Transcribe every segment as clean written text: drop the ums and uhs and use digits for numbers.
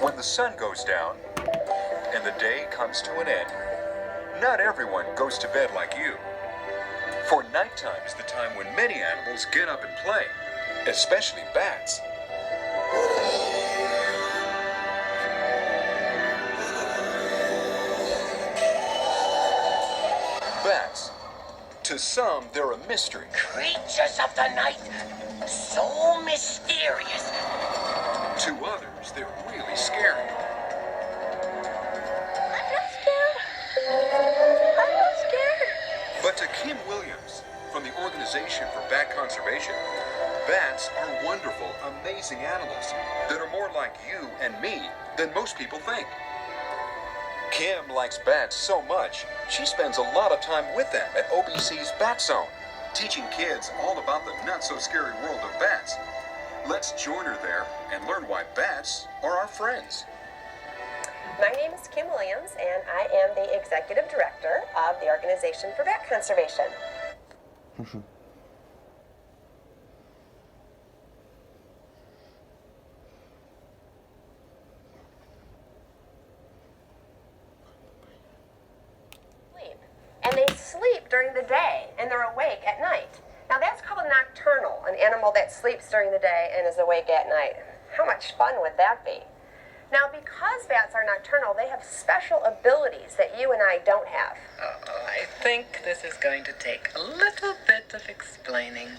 When the sun goes down and the day comes to an end, not everyone goes to bed like you. For nighttime is the time when many animals get up and play, especially bats. Bats. To some, they're a mystery. Creatures of the night, so mysterious. To others, they're really scary. I'm not scared. But to Kim Williams, from the Organization for Bat Conservation, bats are wonderful, amazing animals that are more like you and me than most people think. Kim likes bats so much, she spends a lot of time with them at OBC's Bat Zone, teaching kids all about the not-so-scary world of bats. Let's join her there and learn why bats are our friends. My name is Kim Williams, and I am the Executive Director of the Organization for Bat Conservation. And they sleep during the day, and they're awake at night. Now that's called a nocturnal, an animal that sleeps during the day and is awake at night. How much fun would that be? Now, because bats are nocturnal, they have special abilities that you and I don't have. I think this is going to take a little bit of explaining.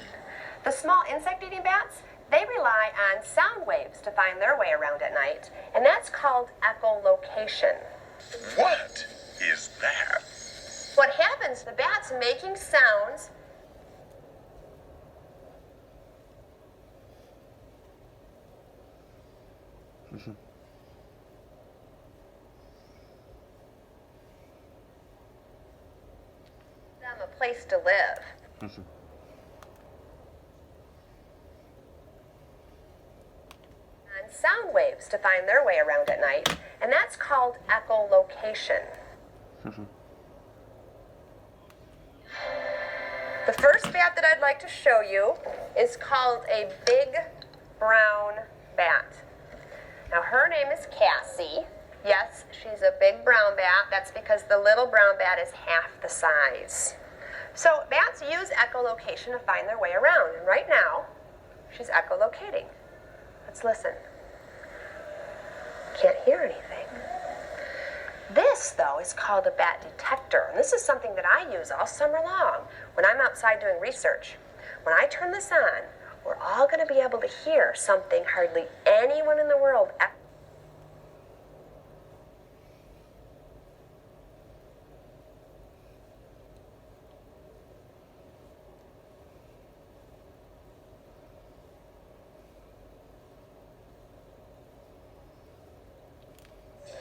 The small insect-eating bats, they rely on sound waves to find their way around at night, and that's called echolocation. What is that? What happens, the bat's making sounds them a place to live. And sound waves to find their way around at night, and that's called echolocation. The first bat that I'd like to show you is called a big brown bat. Now her name is Cassie. Yes, she's a big brown bat. That's because the little brown bat is half the size. So bats use echolocation to find their way around. And right now, she's echolocating. Let's listen. Can't hear anything. This, though, is called a bat detector. And this is something that I use all summer long when I'm outside doing research. When I turn this on, we're all going to be able to hear something hardly anyone in the world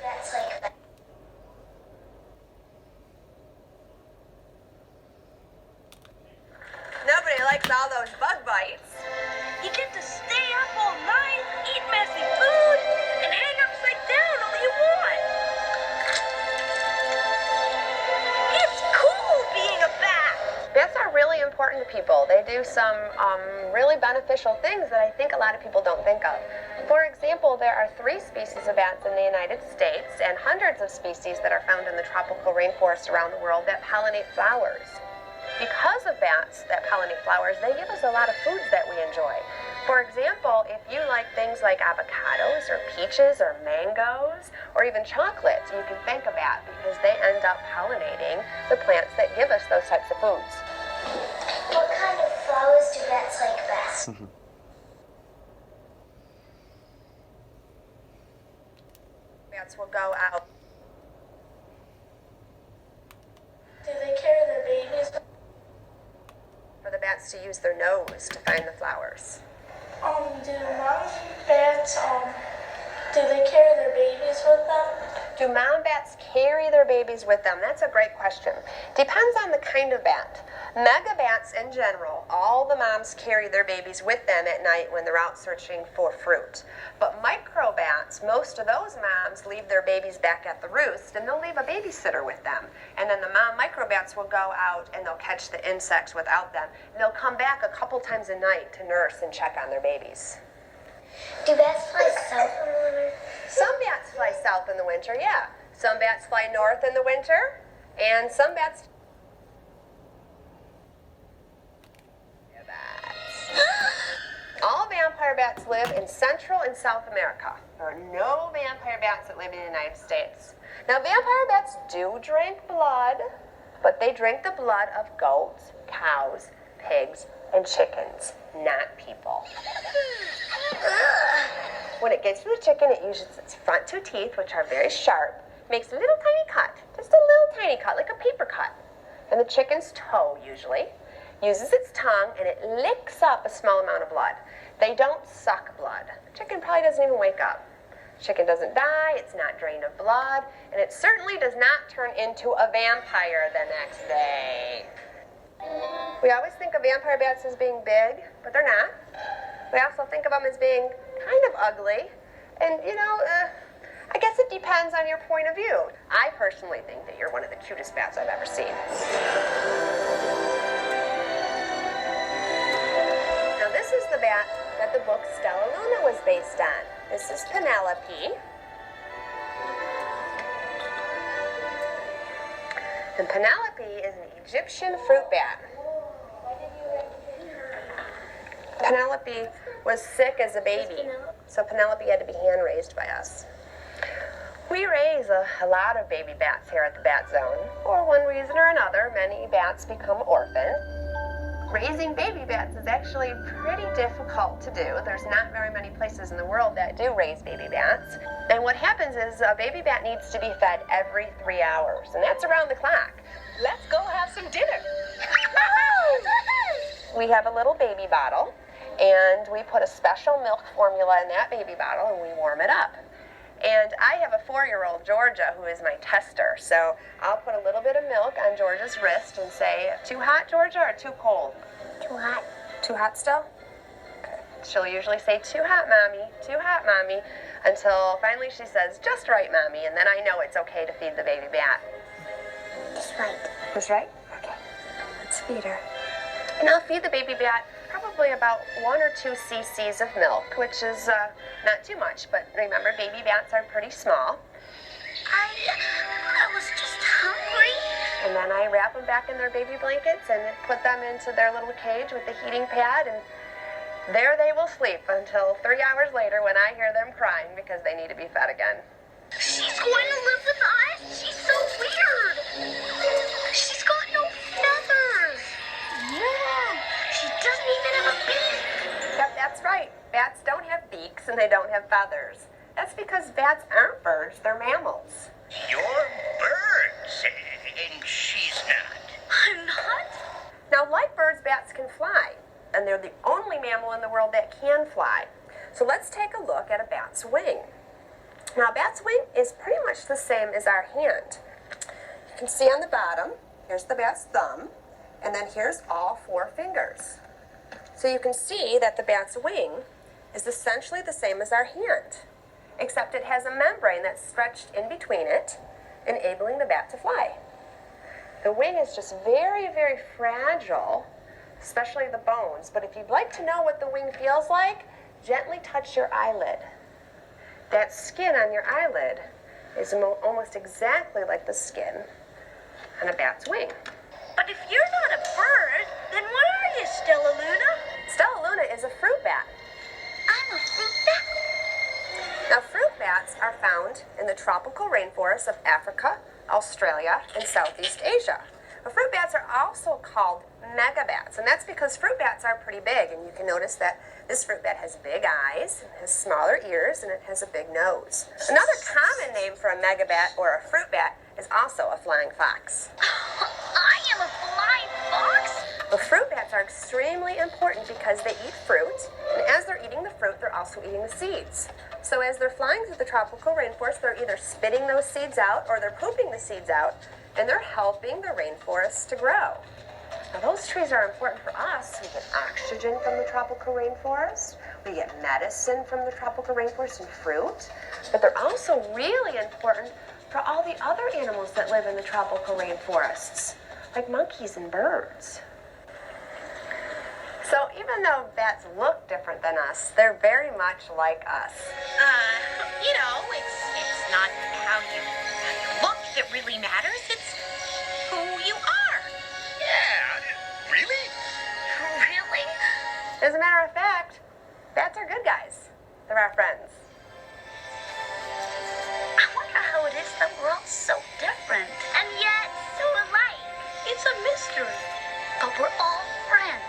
That's like that. Nobody likes all those bug bites. You get to stay up all night, eat messy food, and hang upside down all you want. It's cool being a bat. Bats are really important to people. They do some really beneficial things that I think a lot of people don't think of. For example, there are 3 species of bats in the United States and hundreds of species that are found in the tropical rainforests around the world that pollinate flowers. Because of bats that pollinate flowers, they give us a lot of foods that we enjoy. For example, if you like things like avocados or peaches or mangoes or even chocolate, you can thank a bat because they end up pollinating the plants that give us those types of foods. What kind of flowers do bats like best? Bats will go out. Do they carry their babies? For the bats to use their nose to find the flowers. Do mom bats, do they carry their babies with them? Do mom bats carry their babies with them? That's a great question. Depends on the kind of bat. Mega bats in general, all the moms carry their babies with them at night when they're out searching for fruit. But micro bats, most of those moms leave their babies back at the roost and they'll leave a babysitter with them. And then the mom micro bats will go out and they'll catch the insects without them. And they'll come back a couple times a night to nurse and check on their babies. Do bats fly south in the winter? Some bats in the winter, yeah. Some bats fly north in the winter, and some bats... All vampire bats live in Central and South America. There are no vampire bats that live in the United States. Now, vampire bats do drink blood, but they drink the blood of goats, cows, pigs, and chickens, not people. When it gets to the chicken, it uses its front two teeth, which are very sharp, makes a little tiny cut, just a little tiny cut, like a paper cut. And the chicken's toe, usually, uses its tongue, and it licks up a small amount of blood. They don't suck blood. The chicken probably doesn't even wake up. Chicken doesn't die, it's not drained of blood, and it certainly does not turn into a vampire the next day. We always think of vampire bats as being big, but they're not. We also think of them as being kind of ugly, and I guess it depends on your point of view. I personally think that you're one of the cutest bats I've ever seen. Now this is the bat that the book Kwstellaluna was based on. This is Penelope. And Penelope is an Egyptian fruit bat. Penelope was sick as a baby, so Penelope had to be hand-raised by us. We raise a lot of baby bats here at the Bat Zone. For one reason or another, many bats become orphaned. Raising baby bats is actually pretty difficult to do. There's not very many places in the world that do raise baby bats. And what happens is a baby bat needs to be fed every 3 hours, and that's around the clock. Let's go have some dinner. We have a little baby bottle, and we put a special milk formula in that baby bottle, and we warm it up. And I have a 4-year-old, Georgia, who is my tester. So I'll put a little bit of milk on Georgia's wrist and say, too hot, Georgia, or too cold? Too hot. Too hot still? Okay. She'll usually say, too hot, Mommy, until finally she says, just right, Mommy, and then I know it's okay to feed the baby bat. Just right. Just right? Okay. Let's feed her. And I'll feed the baby bat probably about 1 or 2 cc's of milk, which is not too much, but remember, baby bats are pretty small. I was just hungry. And then I wrap them back in their baby blankets and put them into their little cage with the heating pad, and there they will sleep until 3 hours later when I hear them crying because they need to be fed again. She's going to live with us? She's so weird. She's got no feathers. Yeah, she doesn't even have a beak. Yep, that's right. Bats don't have beaks and they don't have feathers. That's because bats aren't birds, they're mammals. You're birds, and she's not. I'm not? Now, like birds, bats can fly, and they're the only mammal in the world that can fly. So let's take a look at a bat's wing. Now, a bat's wing is pretty much the same as our hand. You can see on the bottom, here's the bat's thumb, and then here's all 4 fingers. So you can see that the bat's wing is essentially the same as our hand, except it has a membrane that's stretched in between it, enabling the bat to fly. The wing is just very, very fragile, especially the bones, but if you'd like to know what the wing feels like, gently touch your eyelid. That skin on your eyelid is almost exactly like the skin on a bat's wing. But if you're not a bird, then what are you, Kwstellaluna? Kwstellaluna is a fruit bat. I'm a fruit bat. Now, fruit bats are found in the tropical rainforests of Africa, Australia, and Southeast Asia. But fruit bats are also called megabats, and that's because fruit bats are pretty big, and you can notice that this fruit bat has big eyes, it has smaller ears, and it has a big nose. Another common name for a megabat or a fruit bat is also a flying fox. I am a flying fox? Well, fruit bats are extremely important because they eat fruit, and as they're eating the fruit, they're also eating the seeds. So as they're flying through the tropical rainforest, they're either spitting those seeds out or they're pooping the seeds out, and they're helping the rainforest to grow. Now, those trees are important for us. We get oxygen from the tropical rainforest. We get medicine from the tropical rainforest and fruit. But they're also really important for all the other animals that live in the tropical rainforests, like monkeys and birds. So even though bats look different than us, they're very much like us. It's not how you look that really matters. It's who you are. Yeah, really? Really? As a matter of fact, bats are good guys. They're our friends. I wonder how it is that we're all so different. And yet so alike. It's a mystery. But we're all friends.